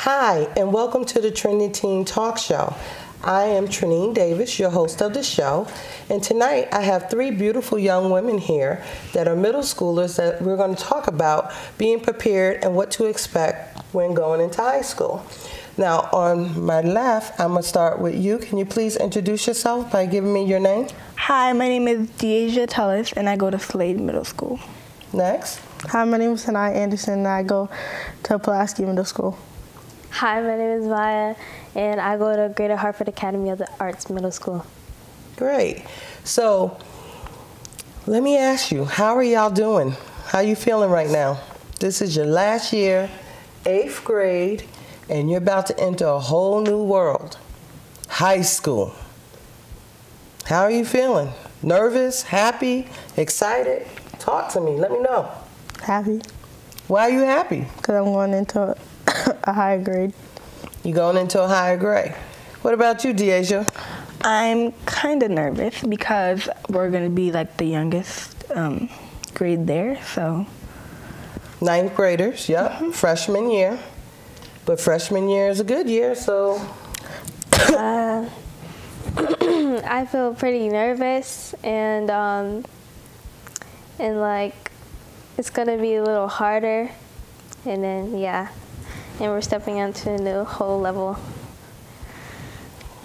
Hi, and welcome to the Trendy Teen Talk Show. I am Trinine Davis, your host of the show, and tonight I have three beautiful young women here that are middle schoolers that we're going to talk about being prepared and what to expect when going into high school. Now, on my left, I'm going to start with you. Can you please introduce yourself by giving me your name? Hi, my name is Deasia Tellis, and I go to Slade Middle School. Next. Hi, my name is Sanai Anderson, and I go to Pulaski Middle School. Hi, my name is Maya, and I go to Greater Hartford Academy of the Arts Middle School. Great. So, let me ask you, how are y'all doing? How you feeling right now? This is your last year, 8th grade, and you're about to enter a whole new world, high school. How are you feeling? Nervous, happy, excited? Talk to me. Let me know. Happy, Why are you happy? because I'm going into a higher grade. You going into a higher grade. What about you, Deasia? I'm kind of nervous because we're going to be like the youngest grade there, so. 9th graders, yep, freshman year. But freshman year is a good year, so. I feel pretty nervous, and like it's gonna be a little harder, and then and we're stepping onto a new whole level.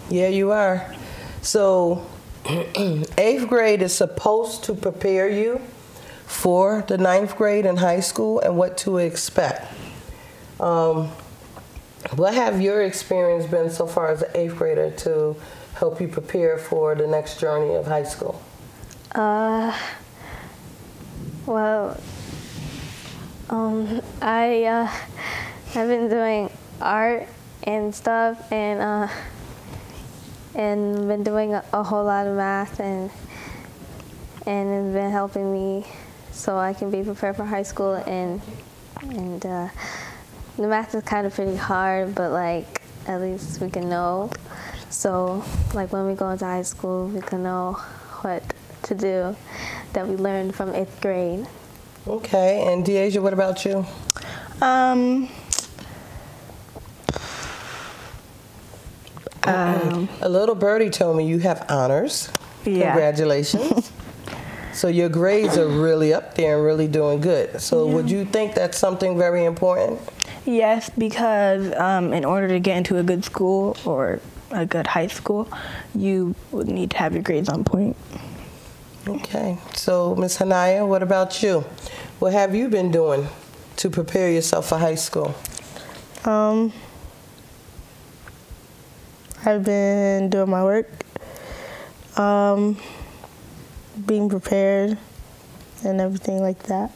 Yeah, you are. So 8th grade is supposed to prepare you for the 9th grade in high school and what to expect. What have your experience been so far as an 8th grader to help you prepare for the next journey of high school? I've been doing art and stuff, and been doing a whole lot of math, and it's been helping me so I can be prepared for high school. And the math is kind of pretty hard, but like at least we can know. So like when we go into high school, we can know what to do that we learned from 8th grade. Okay, and Deasia, what about you? A little birdie told me you have honors. Yeah. Congratulations. So your grades are really up there and really doing good. So would you think that's something very important? Yes, because in order to get into a good school or a good high school, you would need to have your grades on point. Okay. So Ms. Hanaya, what about you? What have you been doing to prepare yourself for high school? I've been doing my work, being prepared, and everything like that.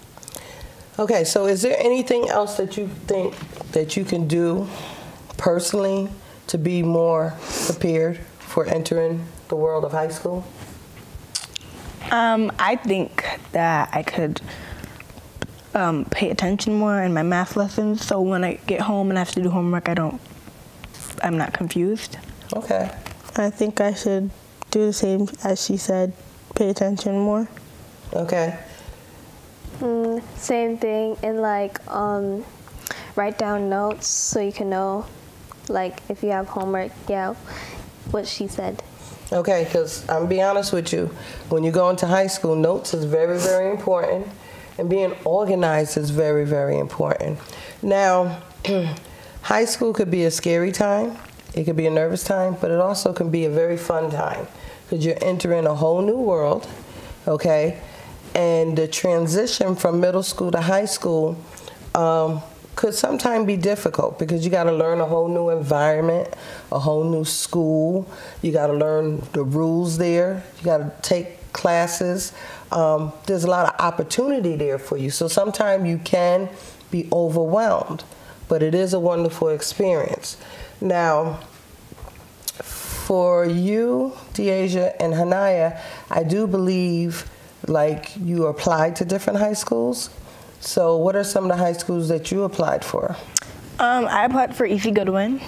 Okay, so is there anything else that you think that you can do personally to be more prepared for entering the world of high school? I think that I could pay attention more in my math lessons, so when I get home and I have to do homework, I'm not confused. Okay. I think I should do the same as she said, pay attention more. Okay. Same thing, and like write down notes so you can know, like if you have homework, what she said. Okay, because I'm be honest with you, when you go into high school, notes is very, very important, and being organized is very, very important. Now, high school could be a scary time, it could be a nervous time, but it also can be a very fun time because you're entering a whole new world, okay? And the transition from middle school to high school could sometimes be difficult because you got to learn a whole new environment, a whole new school. You got to learn the rules there. You got to take classes. There's a lot of opportunity there for you. So sometimes you can be overwhelmed, but it is a wonderful experience. Now, for you, Deasia and Hanaya, I do believe like you applied to different high schools. So what are some of the high schools that you applied for? I applied for E.C. Goodwin.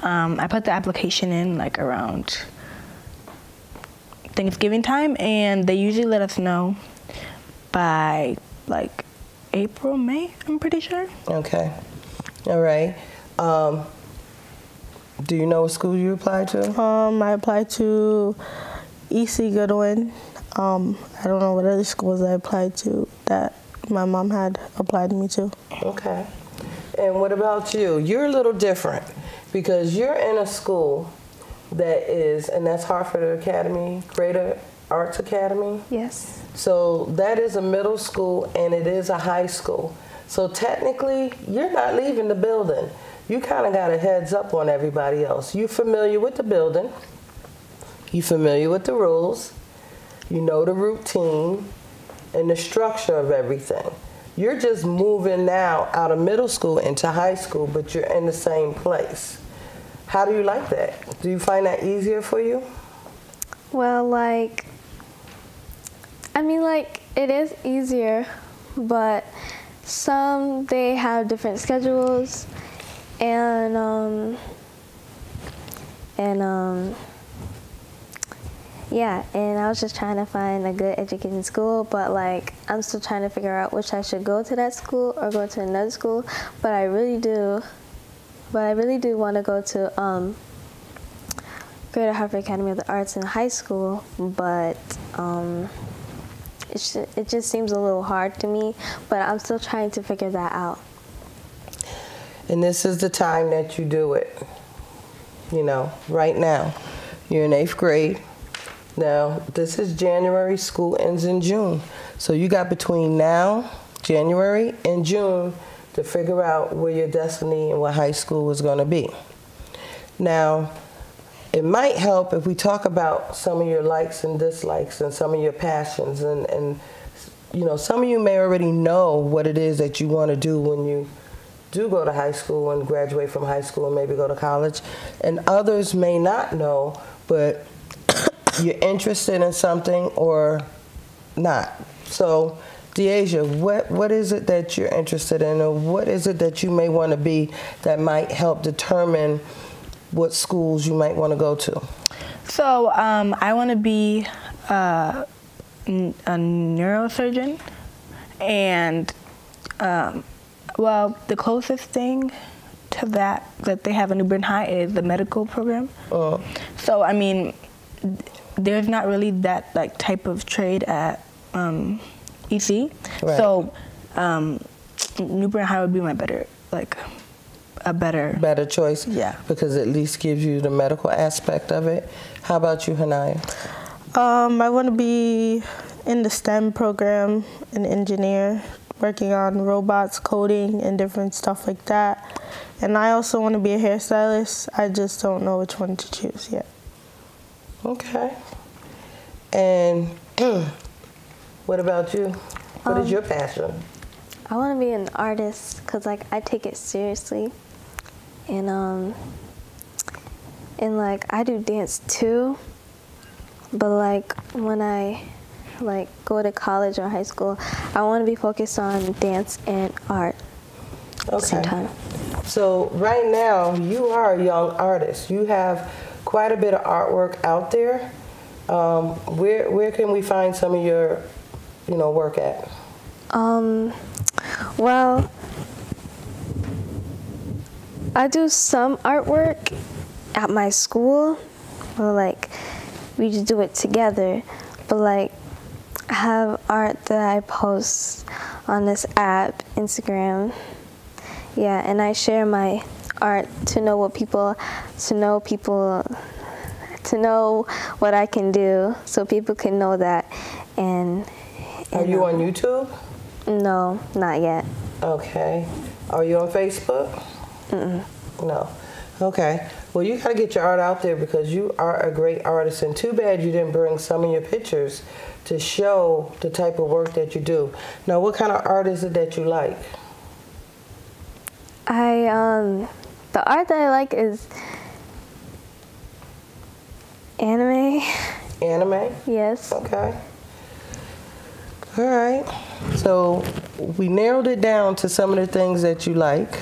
I put the application in like around Thanksgiving time, and they usually let us know by like April, May, I'm pretty sure. Okay. All right. Do you know what school you applied to? I applied to EC Goodwin. I don't know what other schools I applied to that my mom had applied me to. Okay. And what about you? You're a little different because you're in a school that is, and that's Hartford Academy, Greater Arts Academy. Yes. So that is a middle school and it is a high school. So technically, you're not leaving the building. You kind of got a heads up on everybody else. You're familiar with the building. You're familiar with the rules. You know the routine and the structure of everything. You're just moving now out of middle school into high school, but you're in the same place. How do you like that? Do you find that easier for you? Well, like, I mean, like, it is easier, but some, they have different schedules, and yeah, and I was just trying to find a good educating school, but like I'm still trying to figure out which I should go to that school or go to another school. But I really do want to go to Greater Hartford Academy of the Arts in high school, but it just seems a little hard to me. But I'm still trying to figure that out. And this is the time that you do it. You know, right now, you're in 8th grade. Now, this is January, school ends in June. So you got between now, January, and June to figure out where your destiny and what high school is going to be. Now, it might help if we talk about some of your likes and dislikes and some of your passions. And you know, some of you may already know what it is that you want to do when you do go to high school and graduate from high school and maybe go to college. And others may not know, but you're interested in something or not. So, Deasia, what is it that you're interested in, or what is it that you may want to be that might help determine what schools you might want to go to? So, I want to be a neurosurgeon, and well, the closest thing to that they have in New Bern High is the medical program. So, I mean, there's not really that like type of trade at EC. Right. So New Bern High would be my better choice. Yeah, because it at least gives you the medical aspect of it. How about you, Hanaya? I want to be in the STEM program, an engineer, working on robots, coding, and different stuff like that. And I also want to be a hairstylist. I just don't know which one to choose yet. Okay. And what about you? What is your passion? I want to be an artist because like I take it seriously, and like I do dance too. But like when I like go to college or high school, I want to be focused on dance and art at the same time. So right now you are a young artist. You have quite a bit of artwork out there. Where can we find some of your, work at? Well, I do some artwork at my school. Well, like we just do it together. But like I have art that I post on this app, Instagram. Yeah, and I share my art to know what what I can do, so people can know that. And are you on YouTube? No, not yet. Okay. Are you on Facebook? No. Okay. Well, you got to get your art out there because you are a great artist, and too bad you didn't bring some of your pictures to show the type of work that you do. Now, what kind of art is it that you like? The art that I like is anime. Anime? Yes. Okay. All right. So we narrowed it down to some of the things that you like.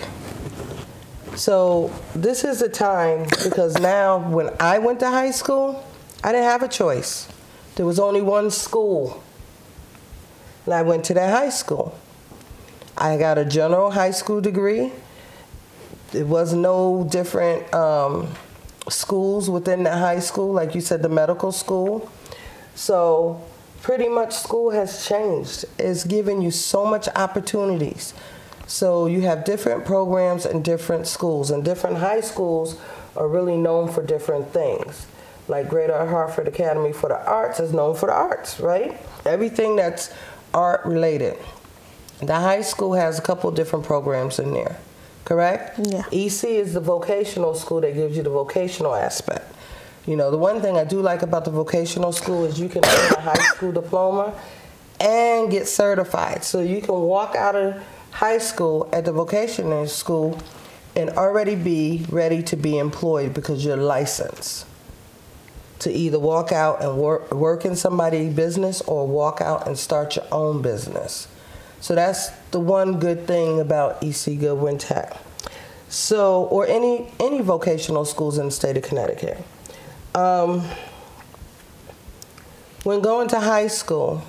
So this is the time, because now when I went to high school, I didn't have a choice. There was only one school. And I went to that high school. I got a general high school degree. It was no different schools within the high school, like you said, the medical school. So pretty much school has changed. It's given you so much opportunities. So you have different programs in different schools, and different high schools are really known for different things. Like Greater Hartford Academy for the Arts is known for the arts, right? Everything that's art related. The high school has a couple different programs in there, correct? Yeah. EC is the vocational school that gives you the vocational aspect. You know, the one thing I do like about the vocational school is you can earn a high school diploma and get certified. So you can walk out of high school at the vocational school and already be ready to be employed because you're licensed to either walk out and work in somebody's business or walk out and start your own business. So that's the one good thing about EC Goodwin Tech. So, or any vocational schools in the state of Connecticut. When going to high school,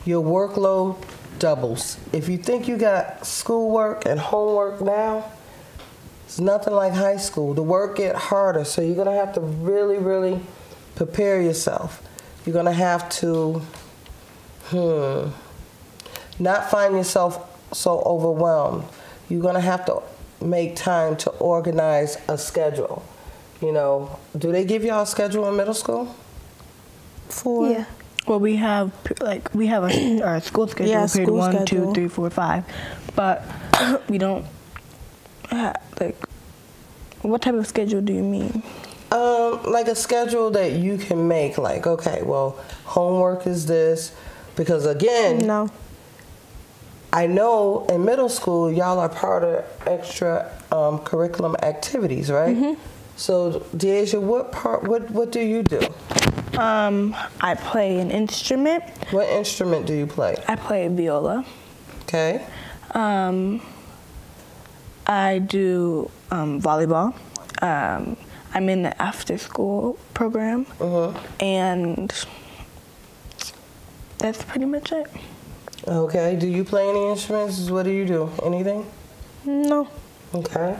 your workload doubles. If you think you got schoolwork and homework now, it's nothing like high school. The work get harder, so you're gonna have to really, really prepare yourself. You're gonna have to not find yourself so overwhelmed. You're gonna have to make time to organize a schedule. You know, do they give y'all a schedule in middle school? Yeah. Well, we have our school schedule, Yeah, period school 1, schedule. 2, 3, 4, 5, but we don't have, like. What type of schedule do you mean? Like a schedule that you can make. Like, okay, well, homework is this, because again, No. I know in middle school y'all are part of extra curriculum activities, right? Mm-hmm. So, Deasia, what do you do? I play an instrument. What instrument do you play? I play viola. Okay. I do volleyball. I'm in the after-school program, and that's pretty much it. Okay. Do you play any instruments? What do you do? Anything? No. Okay.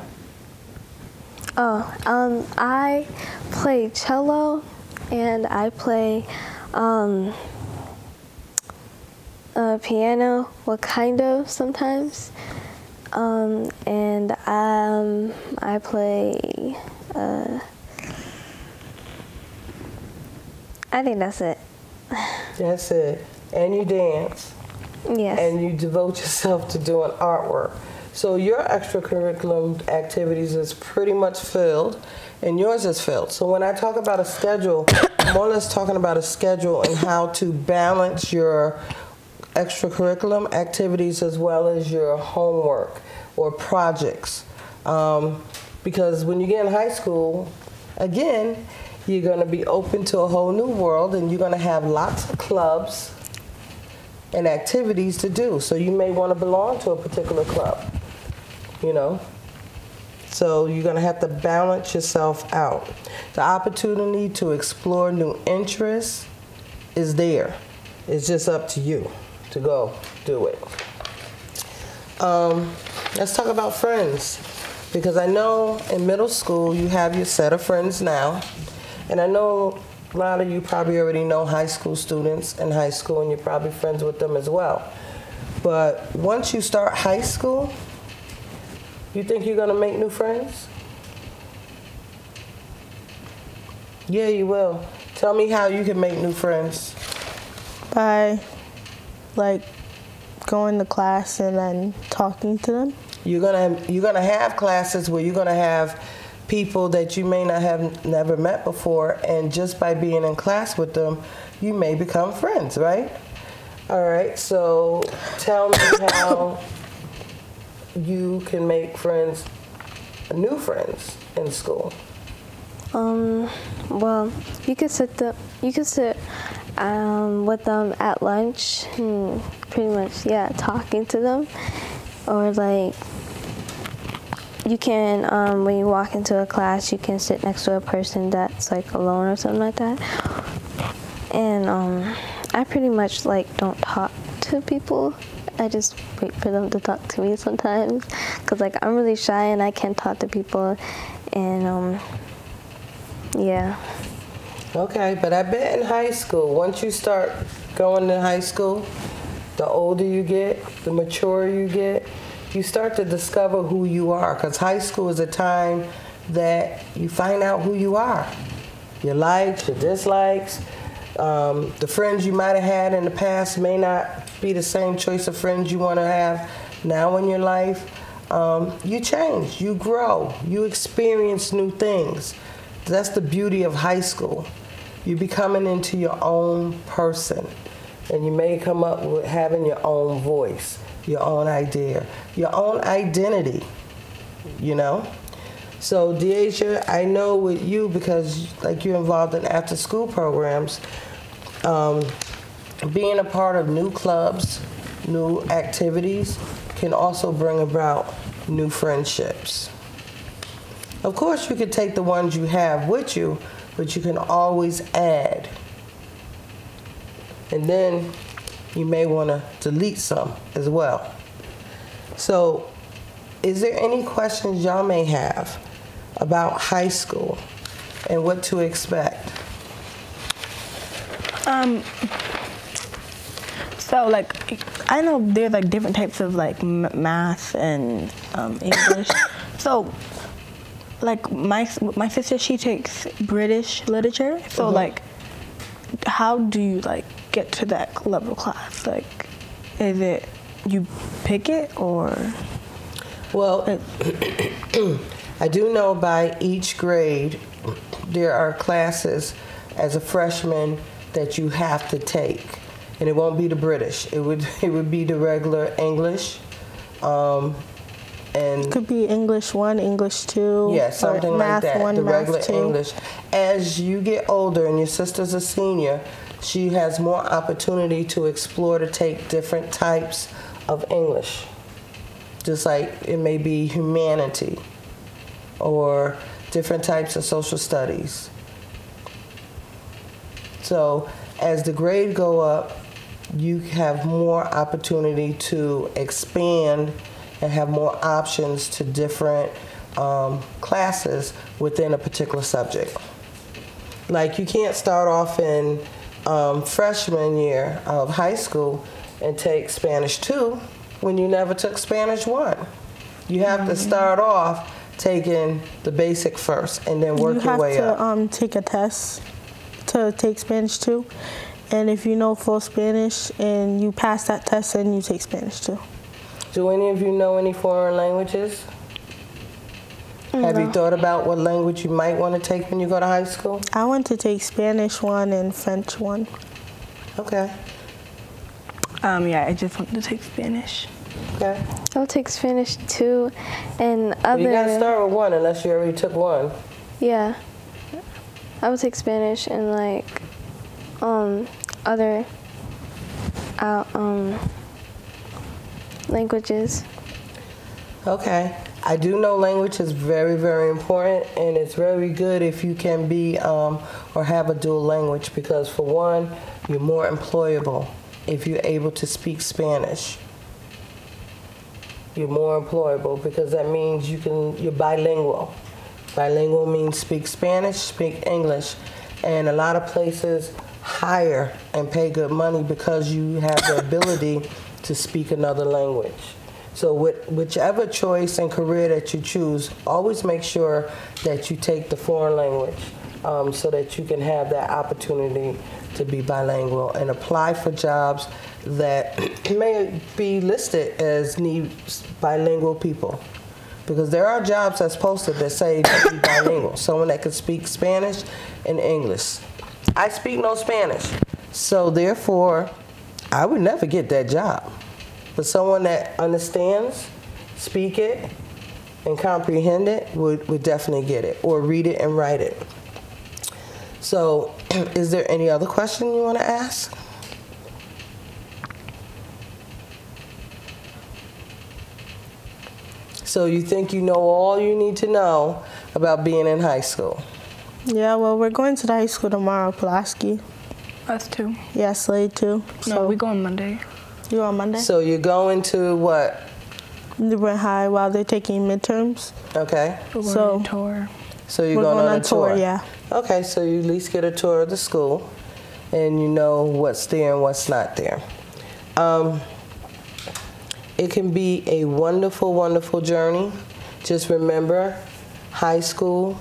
I play cello, and I play piano, well, kind of sometimes. And I play, I think that's it. That's it. And you dance. Yes. And you devote yourself to doing artwork. So your extracurricular activities is pretty much filled, and yours is filled. So when I talk about a schedule, I'm more or less talking about a schedule and how to balance your extracurricular activities as well as your homework or projects. Because when you get in high school, again, you're going to be open to a whole new world, and you're going to have lots of clubs and activities to do. So you may want to belong to a particular club, you know. So you're going to have to balance yourself out. The opportunity to explore new interests is there. It's just up to you to go do it. Let's talk about friends, because I know in middle school you have your set of friends now, and I know a lot of you probably already know high school students in high school, and you're probably friends with them as well. But once you start high school, you think you're gonna make new friends? Yeah, you will. Tell me how you can make new friends. By, like, going to class and then talking to them. You're gonna have classes where you're gonna have people that you may not have never met before, and just by being in class with them, you may become friends, right? All right, so tell me how you can make friends, new friends in school. Well, you could sit with them at lunch, pretty much, yeah, talking to them, or like you can when you walk into a class, you can sit next to a person that's like alone or something like that. And I pretty much like don't talk to people I just wait for them to talk to me sometimes, because like I'm really shy and I can't talk to people, and yeah. Okay, but I bet in high school, once you start going to high school, the older you get, the maturer you get, you start to discover who you are, because high school is a time that you find out who you are. Your likes, your dislikes, the friends you might have had in the past may not be the same choice of friends you want to have now in your life. You change, you grow, you experience new things. That's the beauty of high school. You're becoming into your own person, and you may come up with having your own voice, your own idea, your own identity, you know? So, Deasia, I know with you, because like you're involved in after-school programs, being a part of new clubs, new activities can also bring about new friendships. Of course, you could take the ones you have with you, but you can always add. And then you may want to delete some as well. So, is there any questions y'all may have about high school and what to expect? So like, I know there's like different types of like math and English. So like my sister, she takes British literature. So like, how do you like get to that level class? Like, is it you pick it or? Well, I do know by each grade there are classes as a freshman that you have to take, and it won't be the British. It would be the regular English, and it could be English 1, English 2. Yeah, something like that. 1, the math regular 2. English. As you get older and your sister's a senior, she has more opportunity to explore, to take different types of English. Just like it may be humanity or different types of social studies. So as the grades go up, you have more opportunity to expand and have more options to different classes within a particular subject. Like you can't start off in freshman year of high school and take Spanish 2 when you never took Spanish 1. You have to start off taking the basic first and then work your way up. You have to take a test to take Spanish 2. And if you know full Spanish and you pass that test, then you take Spanish 2. Do any of you know any foreign languages? No. Have you thought about what language you might want to take when you go to high school? I want to take Spanish 1 and French 1. Okay. Yeah, I just want to take Spanish. Okay. I'll take Spanish 2 and other. Well, you gotta start with 1 unless you already took 1. Yeah. I would take Spanish and like other languages. Okay. I do know language is very, very important, and it's very good if you can be or have a dual language, because for one, you're more employable if you're able to speak Spanish. You're more employable because that means you're bilingual. Bilingual means speak Spanish, speak English, and a lot of places hire and pay good money because you have the ability to speak another language. So with whichever choice and career that you choose, always make sure that you take the foreign language so that you can have that opportunity to be bilingual and apply for jobs that may be listed as need bilingual people. Because there are jobs that's posted that say to be bilingual, someone that can speak Spanish and English. I speak no Spanish, so therefore I would never get that job. But someone that understands, speak it, and comprehend it would definitely get it, or read it and write it. So, is there any other question you want to ask? So you think you know all you need to know about being in high school? Yeah, well, we're going to the high school tomorrow, Pulaski. Us too. Yeah, Slade too. No, we go on Monday. You're on Monday? So you're going to what? Newbern High while they're taking midterms. Okay. We're going So- on a tour. So you're We're going on a tour? yeah. Okay, so you at least get a tour of the school, and you know what's there and what's not there. It can be a wonderful, wonderful journey. Just remember, high school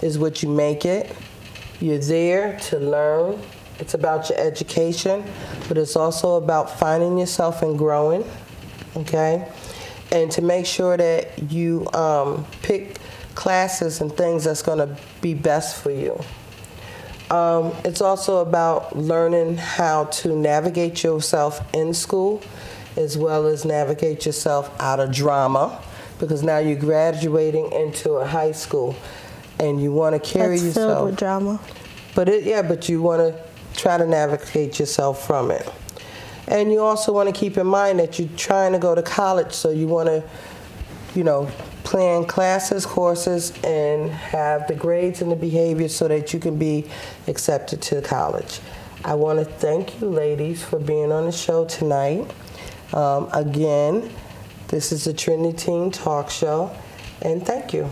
is what you make it. You're there to learn. It's about your education, but it's also about finding yourself and growing, okay? And to make sure that you pick classes and things that's going to be best for you. It's also about learning how to navigate yourself in school, as well as navigate yourself out of drama, because now you're graduating into a high school and you want to carry That's yourself. filled with drama. But you want to try to navigate yourself from it. And you also want to keep in mind that you're trying to go to college, so you want to, plan classes, courses, and have the grades and the behavior so that you can be accepted to college. I want to thank you, ladies, for being on the show tonight. Again, this is the Trendy Teen Talk Show, and thank you.